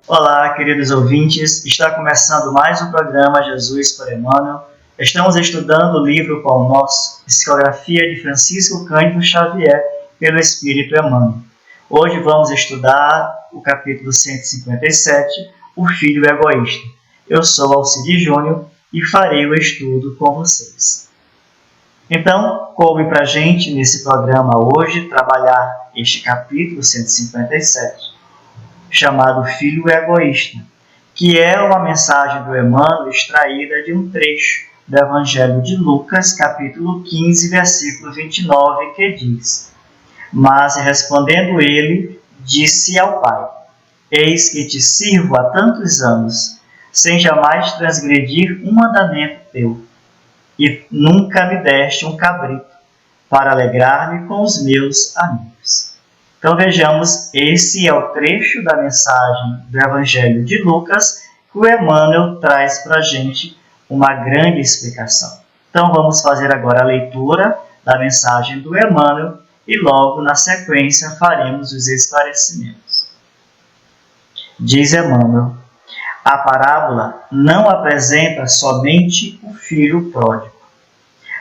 Olá, queridos ouvintes. Está começando mais um programa Jesus por Emmanuel. Estamos estudando o livro Pão Nosso, psicografia de Francisco Cândido Xavier, pelo Espírito Emmanuel. Hoje vamos estudar o capítulo 157, O Filho Egoísta. Eu sou Alcide Júnior e farei o estudo com vocês. Então, coube para a gente, nesse programa hoje, trabalhar este capítulo 157, chamado Filho Egoísta, que é uma mensagem do Emmanuel extraída de um trecho do Evangelho de Lucas, capítulo 15, versículo 29, que diz: Mas, respondendo ele, disse ao pai: Eis que te sirvo há tantos anos, sem jamais transgredir um mandamento teu, e nunca me deste um cabrito, para alegrar-me com os meus amigos. Então vejamos, esse é o trecho da mensagem do Evangelho de Lucas, que o Emmanuel traz para a gente uma grande explicação. Então vamos fazer agora a leitura da mensagem do Emmanuel e logo na sequência faremos os esclarecimentos. Diz Emmanuel: a parábola não apresenta somente o filho pródigo,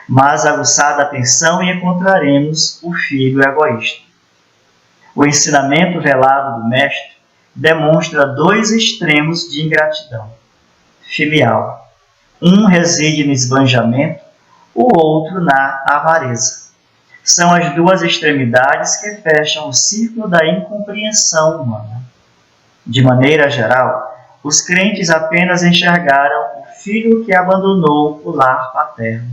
mas aguçada a atenção e encontraremos o filho egoísta. O ensinamento velado do Mestre demonstra dois extremos de ingratidão filial. Um reside no esbanjamento, o outro na avareza. São as duas extremidades que fecham o círculo da incompreensão humana. De maneira geral, os crentes apenas enxergaram o filho que abandonou o lar paterno,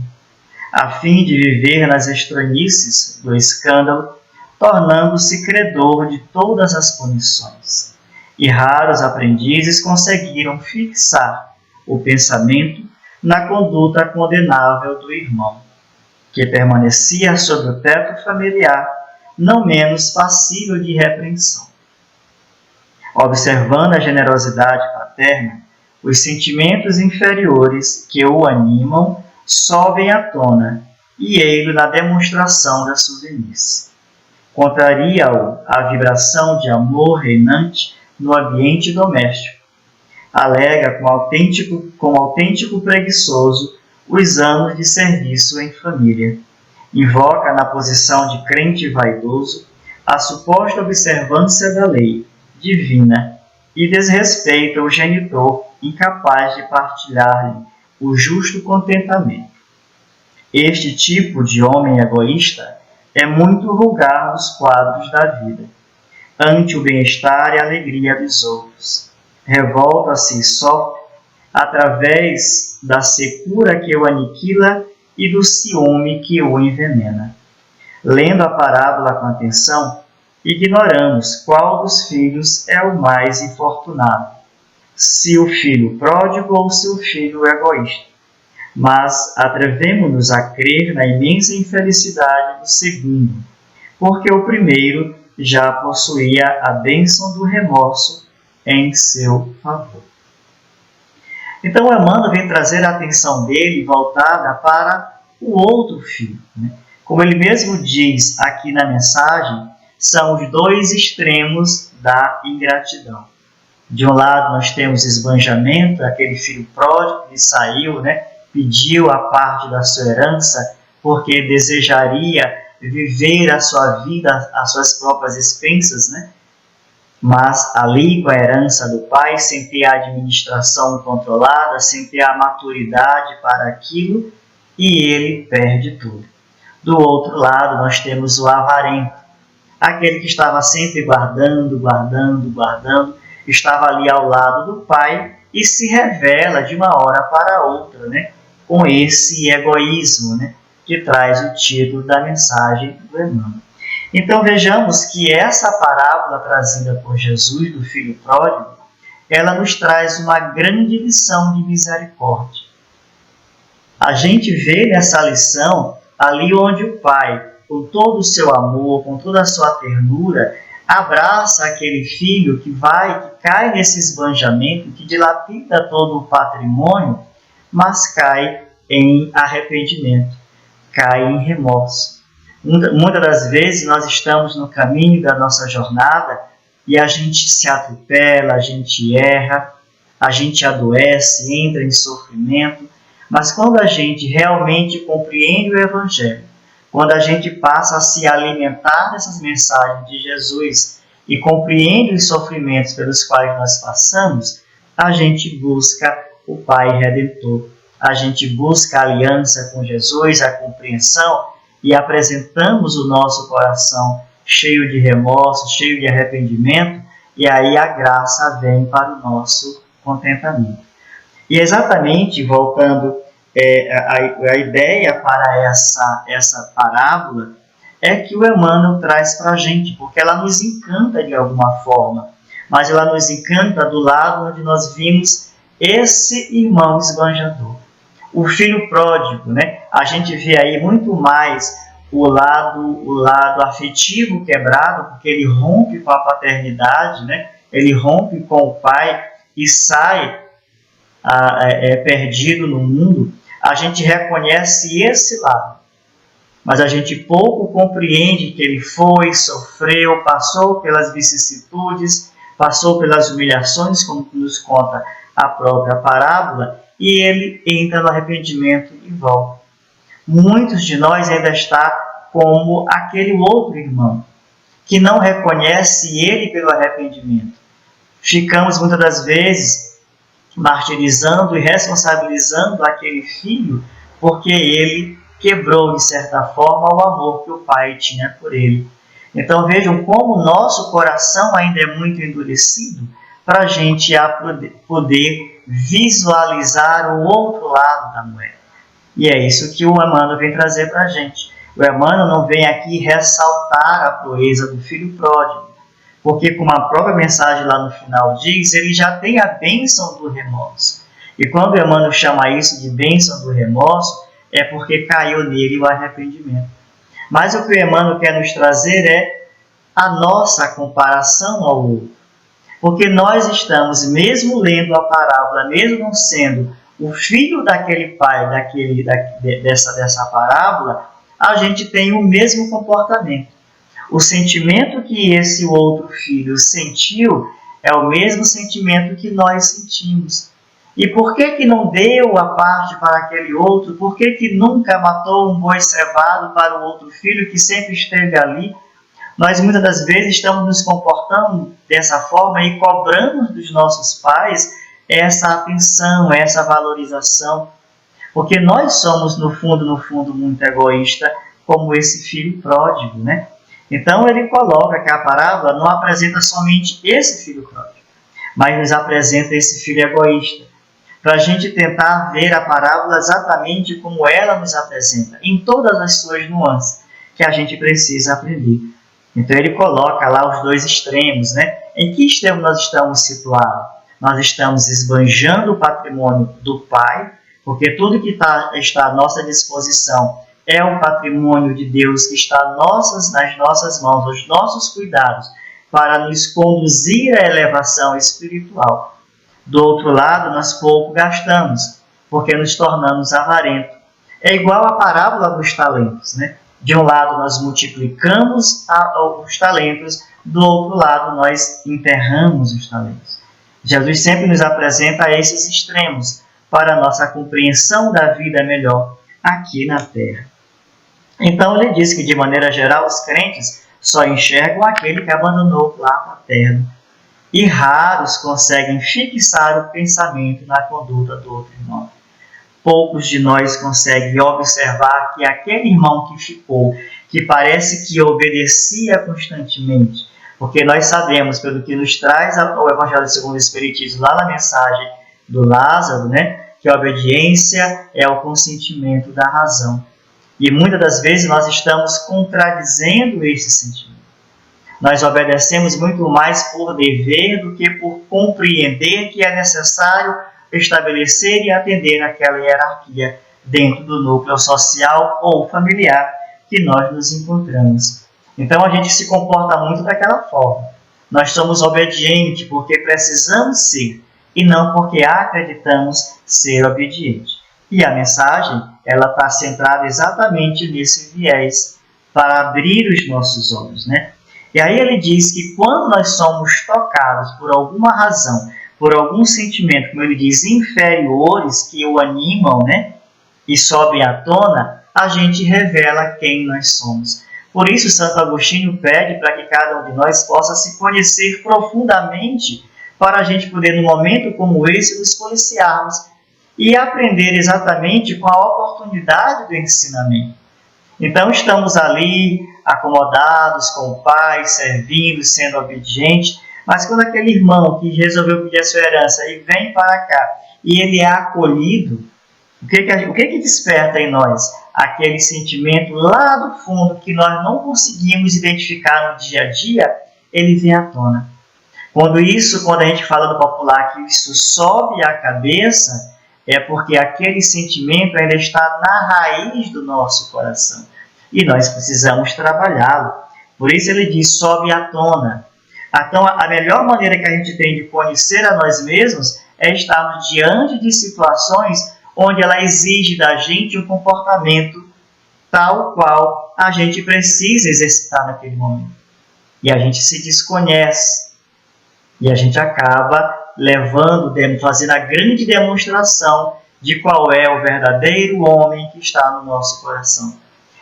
a fim de viver nas estranhices do escândalo, tornando-se credor de todas as punições. E raros aprendizes conseguiram fixar o pensamento na conduta condenável do irmão, que permanecia sob o teto familiar, não menos passível de repreensão. Observando a generosidade paterna, os sentimentos inferiores que o animam sobem à tona e ele na demonstração da suvenice. Contraria-o a vibração de amor reinante no ambiente doméstico. Alega com autêntico preguiçoso os anos de serviço em família. Invoca na posição de crente vaidoso a suposta observância da lei divina e desrespeita o genitor incapaz de partilhar-lhe o justo contentamento. Este tipo de homem egoísta é muito vulgar nos quadros da vida. Ante o bem-estar e a alegria dos outros, revolta-se só através da secura que o aniquila e do ciúme que o envenena. Lendo a parábola com atenção, ignoramos qual dos filhos é o mais infortunado, se o filho pródigo ou se o filho egoísta. Mas atrevemo-nos a crer na imensa infelicidade do segundo, porque o primeiro já possuía a bênção do remorso em seu favor. Então Emmanuel vem trazer a atenção dele voltada para o outro filho. Como ele mesmo diz aqui na mensagem, são os dois extremos da ingratidão. De um lado nós temos esbanjamento, aquele filho pródigo que saiu, pediu a parte da sua herança porque desejaria viver a sua vida às suas próprias expensas, Mas ali com a herança do pai, sem ter a administração controlada, sem ter a maturidade para aquilo, e ele perde tudo. Do outro lado nós temos o avarento, aquele que estava sempre guardando, estava ali ao lado do pai e se revela de uma hora para outra, com esse egoísmo, que traz o título da mensagem do Emmanuel. Então vejamos que essa parábola trazida por Jesus do filho pródigo, ela nos traz uma grande lição de misericórdia. A gente vê nessa lição ali onde o pai, com todo o seu amor, com toda a sua ternura, abraça aquele filho que cai nesse esbanjamento, que dilapida todo o patrimônio, mas cai em arrependimento, cai em remorso. Muitas das vezes nós estamos no caminho da nossa jornada e a gente se atropela, a gente erra, a gente adoece, entra em sofrimento, mas quando a gente realmente compreende o Evangelho, quando a gente passa a se alimentar dessas mensagens de Jesus e compreende os sofrimentos pelos quais nós passamos, a gente busca o Pai Redentor. A gente busca a aliança com Jesus, a compreensão, e apresentamos o nosso coração cheio de remorso, cheio de arrependimento, e aí a graça vem para o nosso contentamento. E exatamente, voltando a ideia para essa parábola, é que o Emmanuel traz para a gente, porque ela nos encanta de alguma forma, mas ela nos encanta do lado onde nós vimos esse irmão esbanjador. O filho pródigo, né? A gente vê aí muito mais o lado afetivo quebrado, porque ele rompe com a paternidade, né? Ele rompe com o pai e sai perdido no mundo. A gente reconhece esse lado, mas a gente pouco compreende que ele foi, sofreu, passou pelas vicissitudes, passou pelas humilhações, como nos conta a própria parábola, e ele entra no arrependimento e volta. Muitos de nós ainda está como aquele outro irmão, que não reconhece ele pelo arrependimento. Ficamos muitas das vezes martirizando e responsabilizando aquele filho porque ele quebrou, de certa forma, o amor que o pai tinha por ele. Então vejam como o nosso coração ainda é muito endurecido para a gente poder visualizar o outro lado da moeda. E é isso que o Emmanuel vem trazer para a gente. O Emmanuel não vem aqui ressaltar a proeza do filho pródigo, porque, como a própria mensagem lá no final diz, ele já tem a bênção do remorso. E quando o Emmanuel chama isso de bênção do remorso, é porque caiu nele o arrependimento. Mas o que o Emmanuel quer nos trazer é a nossa comparação ao outro. Porque nós estamos, mesmo lendo a parábola, mesmo não sendo o filho daquele pai, dessa parábola, a gente tem o mesmo comportamento. O sentimento que esse outro filho sentiu é o mesmo sentimento que nós sentimos. E por que não deu a parte para aquele outro? Por que nunca matou um boi cevado para o outro filho que sempre esteve ali? Nós muitas das vezes estamos nos comportando dessa forma e cobramos dos nossos pais essa atenção, essa valorização. Porque nós somos, no fundo, muito egoísta, como esse filho pródigo, né? Então ele coloca que a parábola não apresenta somente esse filho pródigo, mas nos apresenta esse filho egoísta, para a gente tentar ver a parábola exatamente como ela nos apresenta, em todas as suas nuances, que a gente precisa aprender. Então ele coloca lá os dois extremos, né? Em que extremo nós estamos situados? Nós estamos esbanjando o patrimônio do pai, porque tudo que está à nossa disposição é o patrimônio de Deus que está nas nossas mãos, aos nossos cuidados, para nos conduzir à elevação espiritual. Do outro lado, nós pouco gastamos, porque nos tornamos avarentos. É igual a parábola dos talentos, né? De um lado, nós multiplicamos os talentos, do outro lado, nós enterramos os talentos. Jesus sempre nos apresenta esses extremos para a nossa compreensão da vida melhor aqui na Terra. Então, ele diz que, de maneira geral, os crentes só enxergam aquele que abandonou o lar paterno. E raros conseguem fixar o pensamento na conduta do outro irmão. Poucos de nós conseguem observar que aquele irmão que ficou, que parece que obedecia constantemente, porque nós sabemos, pelo que nos traz o Evangelho segundo o Espiritismo, lá na mensagem do Lázaro, né, que a obediência é o consentimento da razão. E muitas das vezes nós estamos contradizendo esse sentimento. Nós obedecemos muito mais por dever do que por compreender que é necessário estabelecer e atender aquela hierarquia dentro do núcleo social ou familiar que nós nos encontramos. Então a gente se comporta muito daquela forma. Nós somos obedientes porque precisamos ser e não porque acreditamos ser obedientes. E a mensagem ela está centrada exatamente nesse viés para abrir os nossos olhos, né? E aí ele diz que quando nós somos tocados por alguma razão, por algum sentimento, como ele diz, inferiores que o animam, né, e sobem à tona, a gente revela quem nós somos. Por isso, Santo Agostinho pede para que cada um de nós possa se conhecer profundamente, para a gente poder, num momento como esse, nos policiarmos e aprender exatamente com a oportunidade do ensinamento. Então, estamos ali, acomodados com o Pai, servindo, sendo obedientes, mas quando aquele irmão que resolveu pedir a sua herança e vem para cá, e ele é acolhido, o que desperta em nós? Aquele sentimento lá do fundo que nós não conseguimos identificar no dia a dia, ele vem à tona. Quando a gente fala do popular que isso sobe a cabeça, é porque aquele sentimento ainda está na raiz do nosso coração. E nós precisamos trabalhá-lo. Por isso ele diz, sobe à tona. Então, a melhor maneira que a gente tem de conhecer a nós mesmos é estarmos diante de situações onde ela exige da gente um comportamento tal qual a gente precisa exercitar naquele momento. E a gente se desconhece. E a gente acaba fazendo a grande demonstração de qual é o verdadeiro homem que está no nosso coração.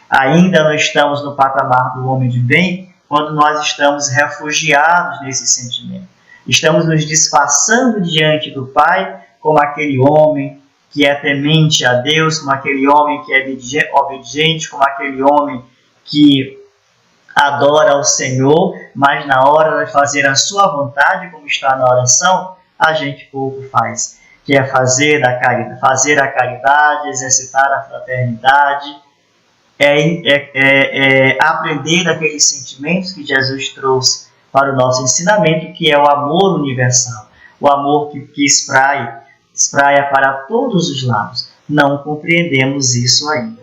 Ainda não estamos no patamar do homem de bem quando nós estamos refugiados nesse sentimento. Estamos nos disfarçando diante do Pai como aquele homem que é temente a Deus, como aquele homem que é obediente, como aquele homem que adora ao Senhor, mas na hora de fazer a sua vontade, como está na oração, a gente pouco faz. Que é fazer a caridade, exercitar a fraternidade, aprender daqueles sentimentos que Jesus trouxe para o nosso ensinamento, que é o amor universal, o amor que espraia para todos os lados. Não compreendemos isso ainda.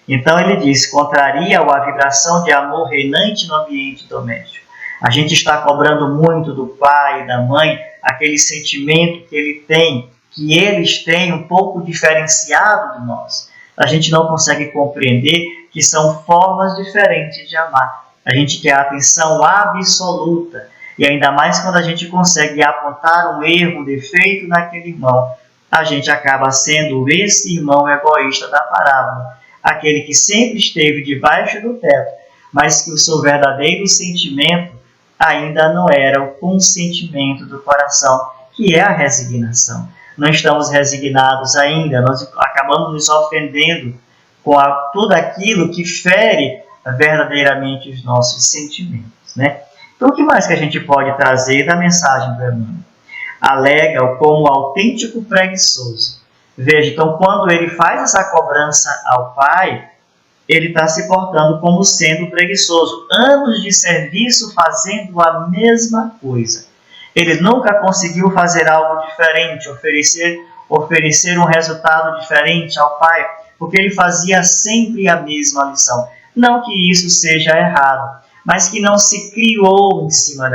Então ele diz, contraria a vibração de amor reinante no ambiente doméstico. A gente está cobrando muito do pai e da mãe aquele sentimento que eles têm um pouco diferenciado do nosso. A gente não consegue compreender que são formas diferentes de amar. A gente quer a atenção absoluta. E ainda mais quando a gente consegue apontar um erro, um defeito naquele irmão, a gente acaba sendo esse irmão egoísta da parábola. Aquele que sempre esteve debaixo do teto, mas que o seu verdadeiro sentimento ainda não era o consentimento do coração, que é a resignação. Não estamos resignados ainda, nós acabamos nos ofendendo com tudo aquilo que fere verdadeiramente os nossos sentimentos, né? Então, o que mais que a gente pode trazer da mensagem do Emmanuel? Alega-o como autêntico preguiçoso. Veja, então, quando ele faz essa cobrança ao pai, ele está se portando como sendo preguiçoso. Anos de serviço fazendo a mesma coisa. Ele nunca conseguiu fazer algo diferente, oferecer um resultado diferente ao pai, porque ele fazia sempre a mesma lição. Não que isso seja errado, mas que não se criou em cima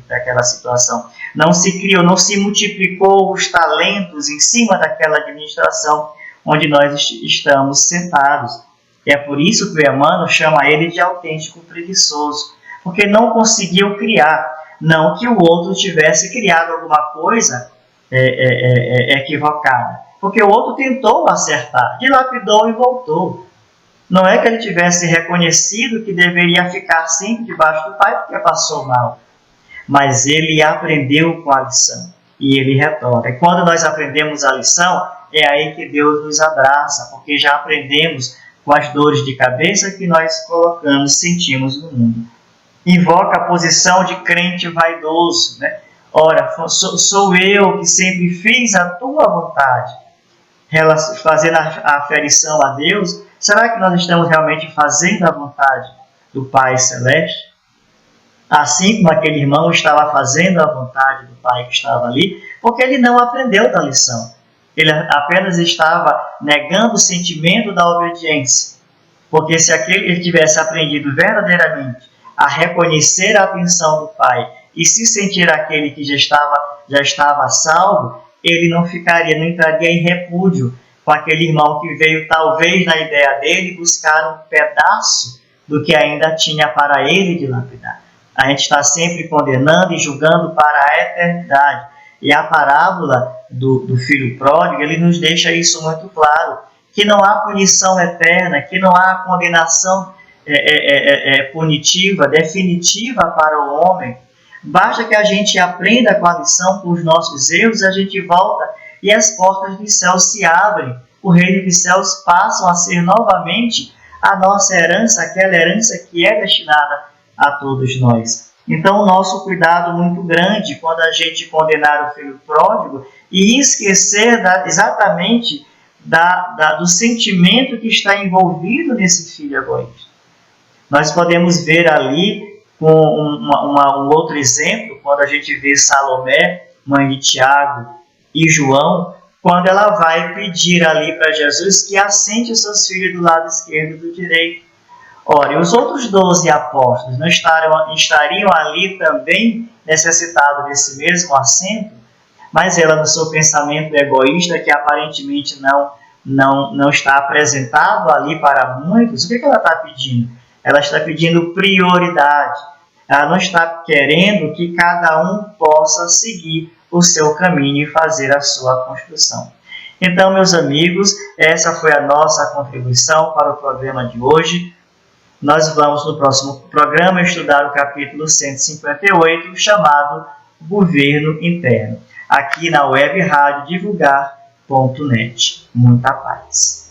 daquela situação. Não se multiplicou os talentos em cima daquela administração onde nós estamos sentados. É por isso que o Emmanuel chama ele de autêntico preguiçoso, porque não conseguiu criar. Não que o outro tivesse criado alguma coisa equivocada, porque o outro tentou acertar, dilapidou e voltou. Não é que ele tivesse reconhecido que deveria ficar sempre debaixo do pai porque passou mal, mas ele aprendeu com a lição e ele retorna. E quando nós aprendemos a lição, é aí que Deus nos abraça, porque já aprendemos com as dores de cabeça que nós sentimos no mundo. Invoca a posição de crente vaidoso, né? Ora, sou eu que sempre fiz a tua vontade. Fazendo a aferição a Deus, será que nós estamos realmente fazendo a vontade do Pai Celeste? Assim como aquele irmão estava fazendo a vontade do Pai que estava ali, porque ele não aprendeu da lição. Ele apenas estava negando o sentimento da obediência. Porque se ele tivesse aprendido verdadeiramente a reconhecer a atenção do Pai e se sentir aquele que já estava salvo, ele não entraria em repúdio com aquele irmão que veio, talvez, na ideia dele, buscar um pedaço do que ainda tinha para ele dilapidar. A gente está sempre condenando e julgando para a eternidade. E a parábola do filho pródigo, ele nos deixa isso muito claro, que não há punição eterna, que não há condenação punitiva, definitiva para o homem. Basta que a gente aprenda com a lição, com os nossos erros, a gente volta e as portas dos céus se abrem. O reino dos céus passam a ser novamente a nossa herança, aquela herança que é destinada a todos nós. Então, o nosso cuidado muito grande quando a gente condenar o filho pródigo e esquecer exatamente do sentimento que está envolvido nesse filho egoísta. Nós podemos ver ali com um outro exemplo, quando a gente vê Salomé, mãe de Tiago e João, quando ela vai pedir ali para Jesus que assente os seus filhos do lado esquerdo e do direito. Ora, e os outros 12 apóstolos não estariam ali também necessitados desse mesmo assento? Mas ela, no seu pensamento egoísta, que aparentemente não está apresentado ali para muitos, o que ela está pedindo? Ela está pedindo prioridade. Ela não está querendo que cada um possa seguir o seu caminho e fazer a sua construção. Então, meus amigos, essa foi a nossa contribuição para o programa de hoje. Nós vamos, no próximo programa, estudar o capítulo 158, chamado Governo Interno, aqui na web rádio divulgar.net. Muita paz.